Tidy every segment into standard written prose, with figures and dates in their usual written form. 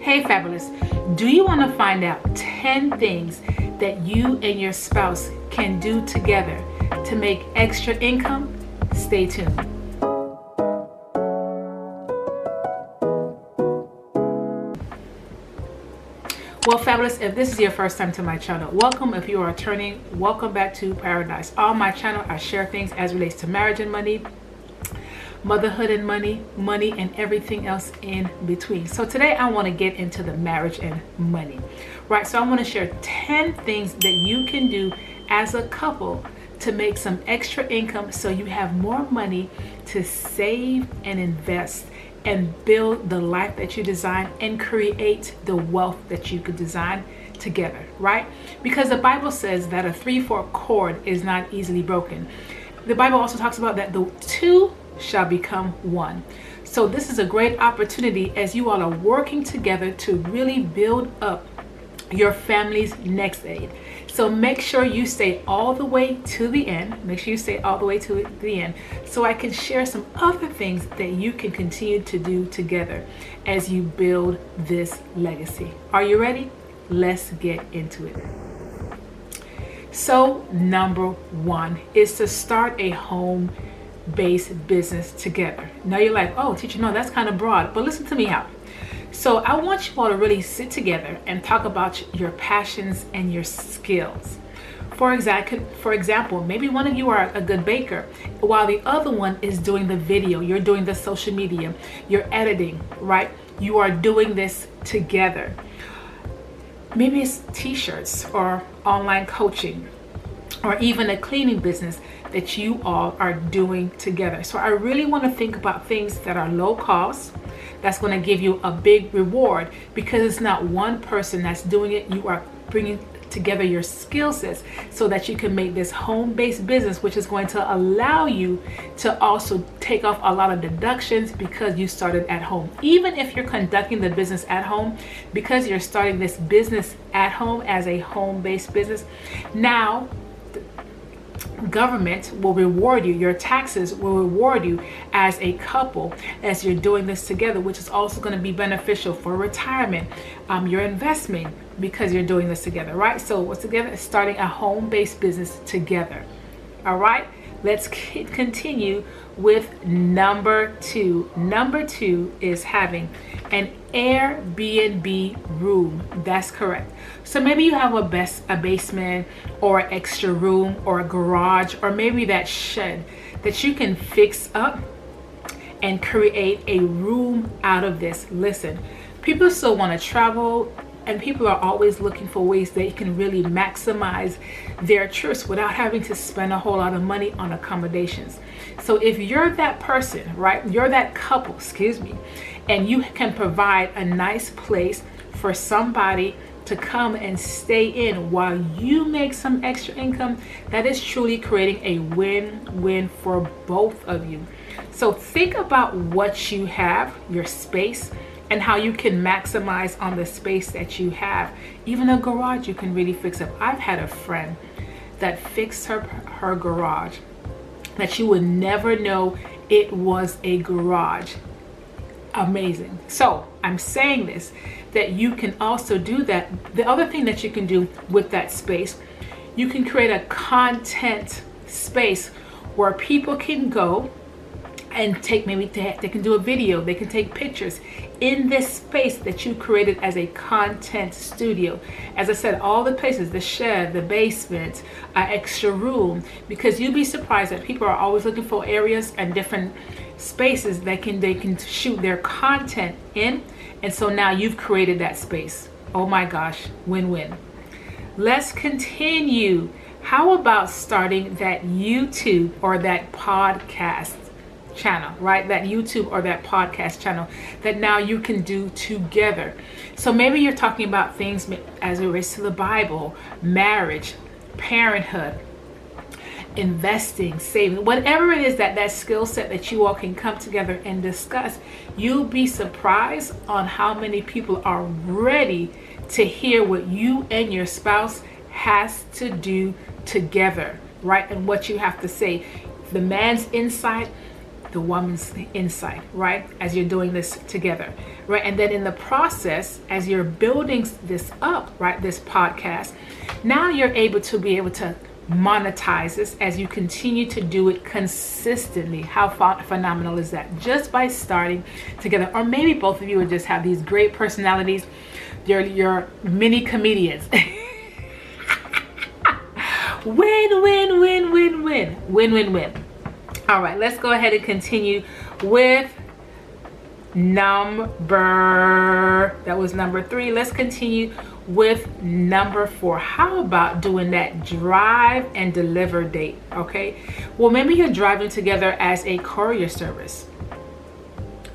Hey Fabulous, do you want to find out 10 things that you and your spouse can do together to make extra income? Stay tuned. Well, Fabulous, if this is your first time to my channel, welcome. If you are returning, welcome back to Paradise. On my channel, I share things as relates to marriage and money, motherhood and money, and everything else in between. So today I want to get into the marriage and money, right? So I want to share 10 things that you can do as a couple to make some extra income so you have more money to save and invest and build the life that you design and create the wealth that you could design together, right? Because the Bible says that a 3/4 cord is not easily broken. The Bible also talks about that the two shall become one. So this is a great opportunity as you all are working together to really build up your family's next egg. So make sure you stay all the way to the end. Make sure you stay all the way to the end so I can share some other things that you can continue to do together as you build this legacy. Are you ready? Let's get into it. So number one is to start a home-based business together. Now you're like, oh, teacher, no, that's kind of broad, but listen to me out. So I want you all to really sit together and talk about your passions and your skills. For example, maybe one of you are a good baker while the other one is doing the video. You're doing the social media, you're editing, right? You are doing this together. Maybe it's t-shirts or online coaching or even a cleaning business that you all are doing together. So I really want to think about things that are low cost, that's going to give you a big reward, because it's not one person that's doing it. You are bringing together your skill sets so that you can make this home-based business, which is going to allow you to also take off a lot of deductions because you started at home. Even if you're conducting the business at home, because you're starting this business at home as a home-based business, now government will reward you, your taxes will reward you as a couple as you're doing this together, which is also going to be beneficial for retirement, your investment, because you're doing this together, right? So what's together is starting a home-based business together. All right, let's continue with number two. Number two is having an Airbnb room. That's correct. So maybe you have a basement or an extra room or a garage, or maybe that shed that you can fix up and create a room out of this. Listen, people still want to travel, and people are always looking for ways they can really maximize their trips without having to spend a whole lot of money on accommodations. So if you're that person, right, you're that couple, excuse me, and you can provide a nice place for somebody to come and stay in while you make some extra income, that is truly creating a win-win for both of you. So think about what you have, your space, and how you can maximize on the space that you have. Even a garage you can really fix up. I've had a friend that fixed her garage that you would never know it was a garage. Amazing. So I'm saying this, that you can also do that. The other thing that you can do with that space, you can create a content space where people can go and they can do a video, they can take pictures in this space that you created as a content studio. As I said, all the places, the shed, the basement, extra room, because you'll be surprised that people are always looking for areas and different spaces that they can shoot their content in. And so now you've created that space. Oh my gosh, win-win. Let's continue. How about starting that YouTube or that podcast channel, right? That YouTube or that podcast channel that now you can do together. So maybe you're talking about things as it relates to the Bible, marriage, parenthood, investing, saving, whatever it is, that skill set that you all can come together and discuss. You'll be surprised on how many people are ready to hear what you and your spouse has to do together, right? And what you have to say. The man's insight the woman's insight, right? As you're doing this together, right? And then in the process, as you're building this up, right, this podcast, now you're able to monetize this as you continue to do it consistently. How phenomenal is that? Just by starting together. Or maybe both of you would just have these great personalities. You're mini comedians. Win, win, win, win, win. Win, win, win. All right, let's go ahead and continue with that was number 3. Let's continue with number 4. How about doing that drive and deliver date? Okay, well, maybe you're driving together as a courier service,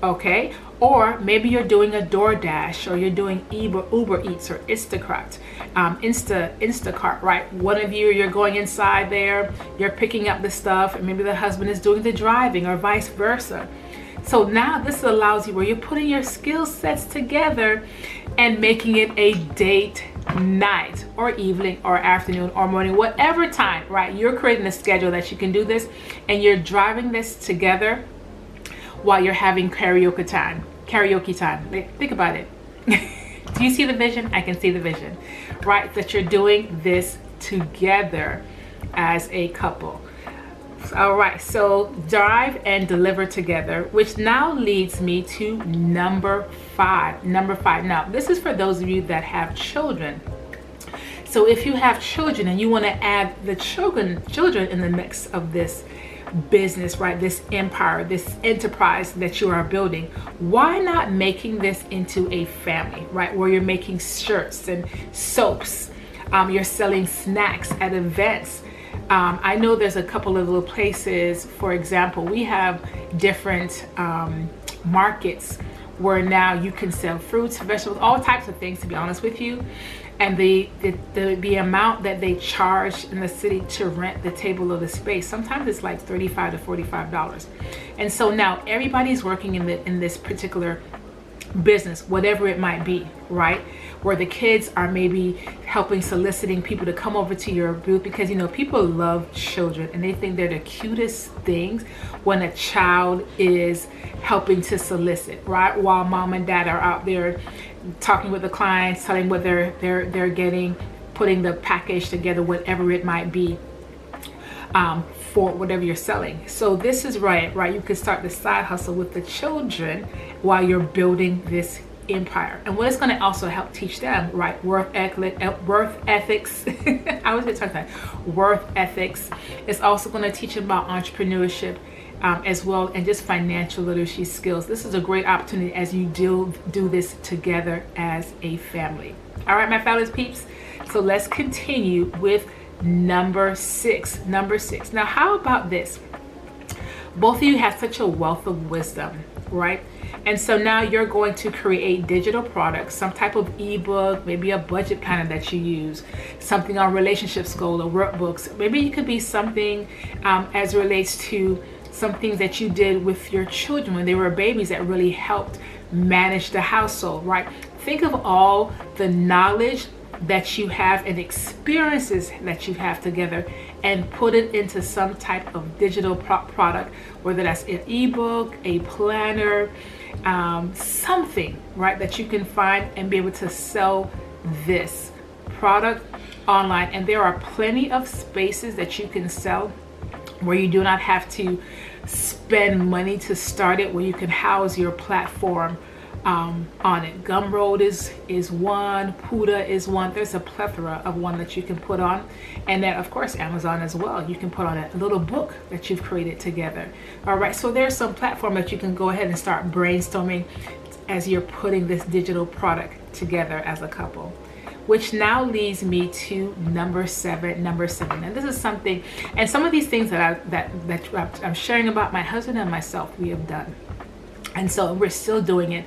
okay, or maybe you're doing a DoorDash, or you're doing Uber Eats or Instacart, Instacart, right? One of you're going inside there, you're picking up the stuff, and maybe the husband is doing the driving, or vice versa. So now this allows you where you're putting your skill sets together and making it a date night or evening or afternoon or morning, whatever time, right? You're creating a schedule that you can do this, and you're driving this together while you're having karaoke time. Think about it. Do you see the vision? I can see the vision, right? That you're doing this together as a couple. All right, so drive and deliver together, which now leads me to number 5. Now, this is for those of you that have children. So if you have children and you want to add the children in the mix of this business, right, this empire, this enterprise that you are building, why not making this into a family, right, where you're making shirts and soaps, you're selling snacks at events. I know there's a couple of little places, for example, we have different markets where now you can sell fruits, vegetables, all types of things, to be honest with you. And the amount that they charge in the city to rent the table or the space, sometimes it's like $35 to $45. And so now everybody's working in this particular business, whatever it might be, right? Where the kids are maybe helping, soliciting people to come over to your booth, because people love children and they think they're the cutest things when a child is helping to solicit, right? While mom and dad are out there talking with the clients, telling what they're getting, putting the package together, whatever it might be, for whatever you're selling. So this is right? You can start the side hustle with the children while you're building this empire. And what it's going to also help teach them, right? Worth ethics. I was going to talk about worth ethics. It's also going to teach them about entrepreneurship as well, and just financial literacy skills. This is a great opportunity as you do this together as a family. All right, my fabulous peeps. So let's continue with number 6. Now, how about this? Both of you have such a wealth of wisdom, right? And so now you're going to create digital products, some type of ebook, maybe a budget planner that you use, something on relationship goals or workbooks. Maybe it could be something as it relates to some things that you did with your children when they were babies that really helped manage the household, right? Think of all the knowledge that you have and experiences that you have together, and put it into some type of digital product, whether that's an ebook, a planner, something, right, that you can find and be able to sell this product online. And there are plenty of spaces that you can sell where you do not have to spend money to start it, where you can house your platform on it. Gumroad is one, Puda is one. There's a plethora of one that you can put on, and then of course Amazon as well. You can put on a little book that you've created together. All right, so there's some platform that you can go ahead and start brainstorming as you're putting this digital product together as a couple. Which now leads me to number 7. And this is something, and some of these things that I'm sharing about my husband and myself, we have done. And so we're still doing it.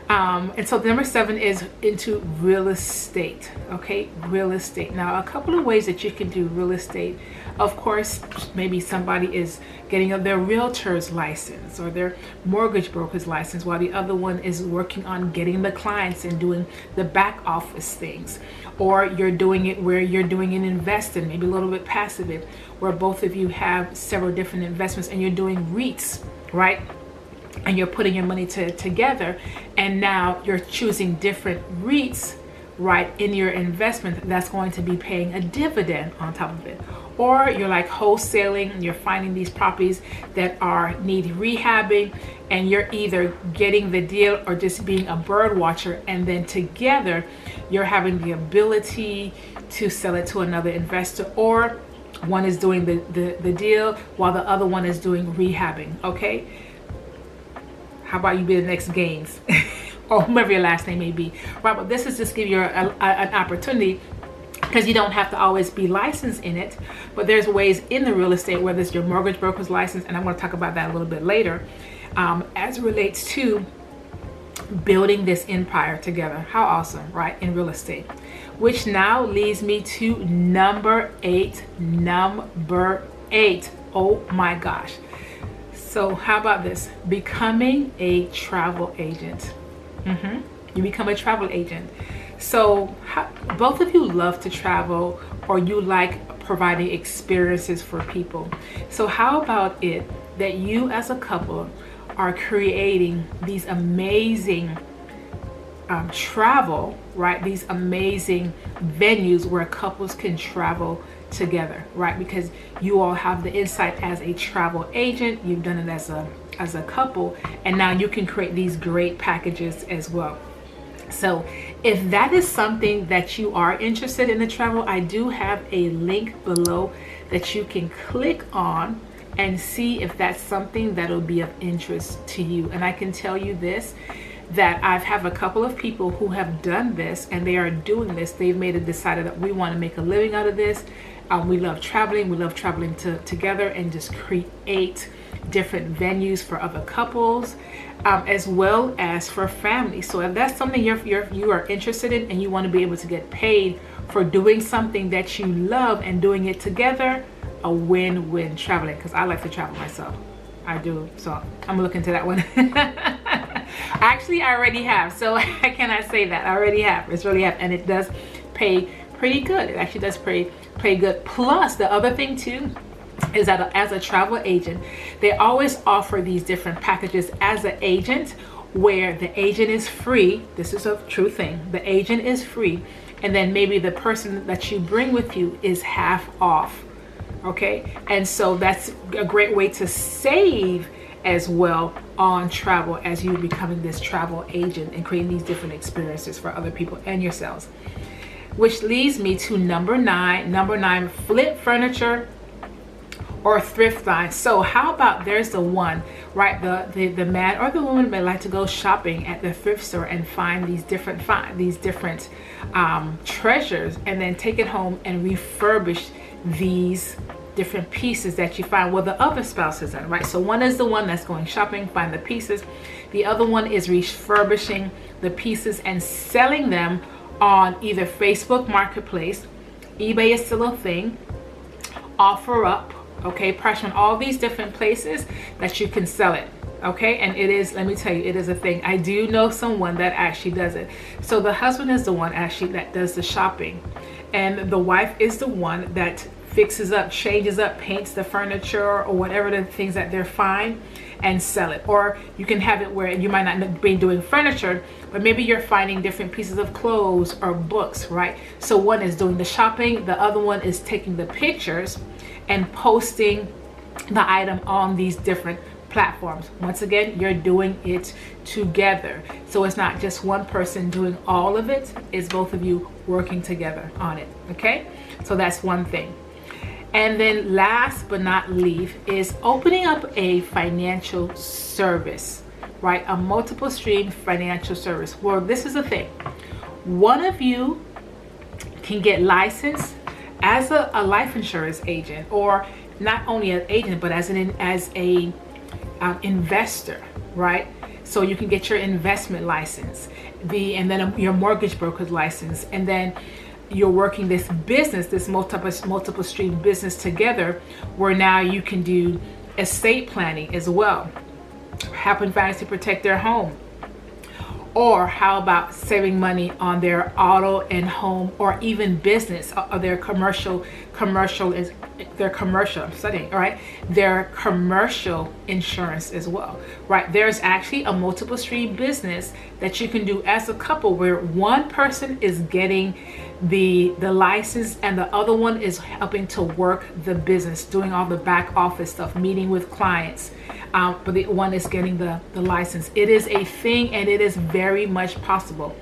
And so number 7 is into real estate. Okay, real estate. Now, a couple of ways that you can do real estate. Of course, maybe somebody is getting their realtor's license or their mortgage broker's license, while the other one is working on getting the clients and doing the back office things. Or you're doing it where you're doing an investing, maybe a little bit passive, where both of you have several different investments and you're doing REITs. right? And you're putting your money together, and now you're choosing different REITs, right, in your investment that's going to be paying a dividend on top of it. Or you're like wholesaling, and you're finding these properties that need rehabbing, and you're either getting the deal or just being a bird watcher, and then together you're having the ability to sell it to another investor, or one is doing the deal while the other one is doing rehabbing. Okay, how about you be the next Gaines or whomever your last name may be, right? But this is just give you an opportunity, because you don't have to always be licensed in it, but there's ways in the real estate, whether it's your mortgage broker's license, and I'm going to talk about that a little bit later, as it relates to building this empire together. How awesome, right, in real estate. Which now leads me to number eight. Oh my gosh. So how about this? Becoming a travel agent. You become a travel agent. So both of you love to travel, or you like providing experiences for people. So how about it that you as a couple are creating these amazing travel, right? These amazing venues where couples can travel together, right? Because you all have the insight as a travel agent, you've done it as a couple, and now you can create these great packages as well. So if that is something that you are interested in the travel, I do have a link below that you can click on and see if that's something that'll be of interest to you. And I can tell you this, that I've have a couple of people who have done this, and they are doing this. They've decided that we want to make a living out of this. We love traveling. We love traveling together and just create different venues for other couples, as well as for families. So if that's something you are interested in, and you want to be able to get paid for doing something that you love and doing it together, a win-win traveling, because I like to travel myself. I do. So I'm gonna look into that one. Actually, I already have. So I cannot say that. I already have. It's really have. And it does pay pretty good. It actually does pay good. Plus, the other thing too is that as a travel agent, they always offer these different packages as an agent, where the agent is free. This is a true thing. The agent is free. And then maybe the person that you bring with you is half off. Okay, and so that's a great way to save as well on travel, as you becoming this travel agent and creating these different experiences for other people and yourselves. Which leads me to number nine, flip furniture or thrift find. So how about there's the one, right? The man or the woman may like to go shopping at the thrift store and find these different treasures, and then take it home and refurbish these different pieces that you find. Well, the other spouse isn't, right? So one is the one that's going shopping, find the pieces. The other one is refurbishing the pieces and selling them on either Facebook Marketplace, eBay is still a thing, OfferUp, okay, price on all these different places that you can sell it. Okay, and it is, let me tell you, it is a thing. I do know someone that actually does it. So the husband is the one actually that does the shopping, and the wife is the one that fixes up, changes up, paints the furniture or whatever the things that they're fine, and sell it. Or you can have it where you might not be doing furniture, but maybe you're finding different pieces of clothes or books, right? So one is doing the shopping, the other one is taking the pictures and posting the item on these different platforms. Once again, you're doing it together. So it's not just one person doing all of it, it's both of you working together on it. Okay, so that's one thing. And then last but not least is opening up a financial service, right? A multiple stream financial service. Well, this is the thing. One of you can get licensed as a life insurance agent, or not only an agent, but as a investor, right? So you can get your investment license, and then your mortgage broker's license, and then you're working this business, this multiple stream business together, where now you can do estate planning as well, helping families to protect their home, Or how about saving money on their auto and home, or even business, or their commercial is their commercial, I'm studying, all right, their commercial insurance as well, right? There's actually a multiple stream business that you can do as a couple, where one person is getting the license and the other one is helping to work the business, doing all the back office stuff, meeting with clients, but the one is getting the license. It is a thing, and it is very much possible.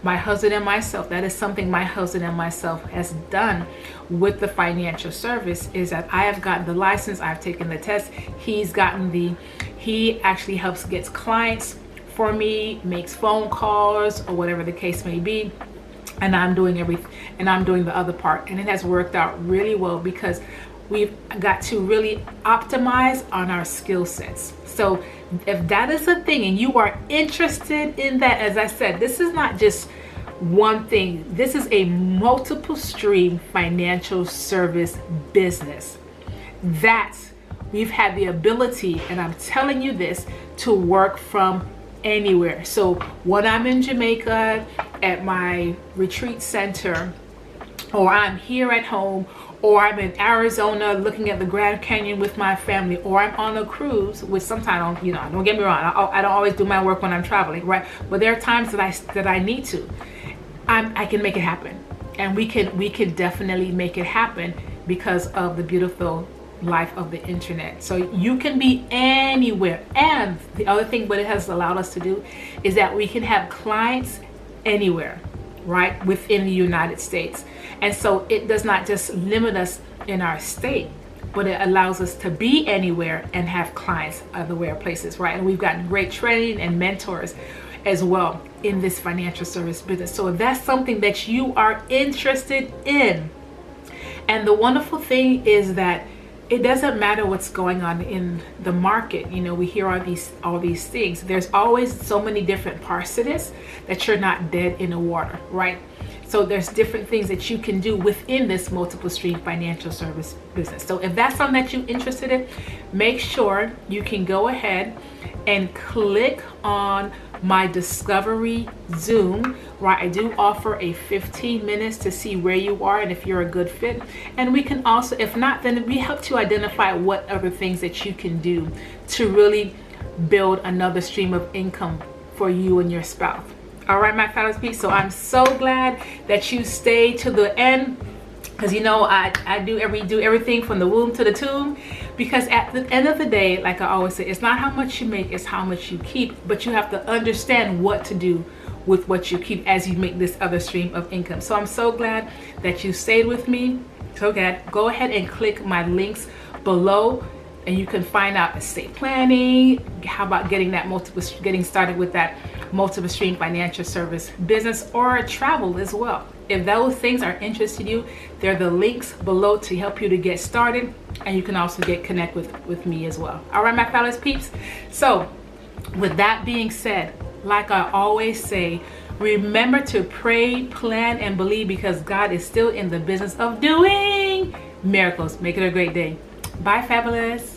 My husband and myself, that is something my husband and myself has done with the financial service, is that I have gotten the license, I've taken the test, he actually helps gets clients for me, makes phone calls or whatever the case may be, and I'm doing everything, and I'm doing the other part, and it has worked out really well because we've got to really optimize on our skill sets. So if that is a thing and you are interested in that, as I said, this is not just one thing. This is a multiple stream financial service business that we've had the ability, and I'm telling you this, to work from anywhere. So when I'm in Jamaica at my retreat center, or I'm here at home, or I'm in Arizona looking at the Grand Canyon with my family, or I'm on a cruise, which sometimes, don't get me wrong, I don't always do my work when I'm traveling, right? But there are times that I need to. I can make it happen, and we can definitely make it happen because of the beautiful life of the internet. So you can be anywhere. And the other thing what it has allowed us to do is that we can have clients anywhere, right, within the United States. And so it does not just limit us in our state, but it allows us to be anywhere and have clients otherwhere places, right? And we've gotten great training and mentors as well in this financial service business. So if that's something that you are interested in, and the wonderful thing is that it doesn't matter what's going on in the market. We hear all these things. There's always so many different parts to this that you're not dead in the water, right? So there's different things that you can do within this multiple stream financial service business. So if that's something that you're interested in, make sure you can go ahead and click on my discovery Zoom, where I do offer a 15 minutes to see where you are and if you're a good fit. And we can also, if not, then we help to identify what other things that you can do to really build another stream of income for you and your spouse. All right, my fabulous peeps. So I'm so glad that you stayed to the end, because I do everything from the womb to the tomb, because at the end of the day, like I always say, it's not how much you make, it's how much you keep. But you have to understand what to do with what you keep as you make this other stream of income. So I'm so glad that you stayed with me. So go ahead and click my links below, and you can find out estate planning, how about getting started with that multiple stream financial service business, or travel as well. If those things are interested in you, they're the links below to help you to get started, and you can also connect with me as well. All right, my fabulous peeps. So with that being said, like I always say, remember to pray, plan, and believe, because God is still in the business of doing miracles. Make it a great day. Bye, fabulous.